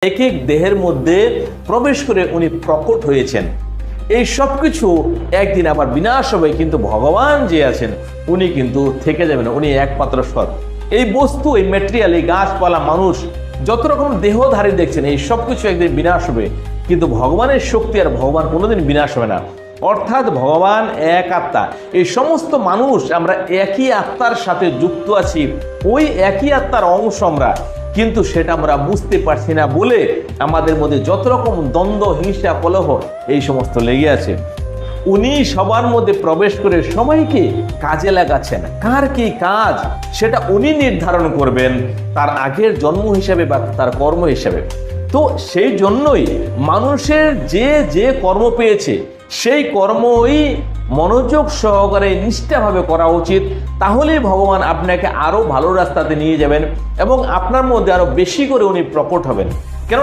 এক এক দেহের মধ্যে প্রবেশ করে উনি প্রকট হয়েছেন। এই সব কিছু একদিন আবার বিনাশ হবে, কিন্তু ভগবান যে আছেন উনি কিন্তু থেকে যাবেন, উনি একমাত্র সৎ। এই বস্তু, এই ম্যাটেরিয়াল, এই গাছপালা, মানুষ, যত রকম দেহধারী দেখছেন, এই সব কিছু একদিন বিনাশ হবে, কিন্তু ভগবানের শক্তি আর ভগবান কোনোদিন বিনাশ হবে না। অর্থাৎ ভগবান এক আত্মা। এই সমস্ত মানুষ আমরা একই আত্মার সাথে যুক্ত আছি, ওই একই আত্মার অংশ আমরা, কিন্তু সেটা আমরা বুঝতে পারছি না বলে আমাদের মধ্যে যত রকম দ্বন্দ্ব, হিংসা, কলহ এই সমস্ত লেগে আছে। উনি সবার মধ্যে প্রবেশ করে সবাইকে কাজে লাগাচ্ছেন। কার কি কাজ সেটা উনি নির্ধারণ করবেন তার আগের জন্ম হিসাবে বা তার কর্ম হিসাবে। তো সেই জন্যই মানুষের যে যে কর্ম পেয়েছে সেই কর্মই মনোযোগ সহকারে নিষ্ঠাভাবে করা উচিত। তাহলেই ভগবান আপনাকে আরো ভালো রাস্তাতে নিয়ে যাবেন এবং আপনার মধ্যে আরো বেশি করে উনি প্রকট হবেন।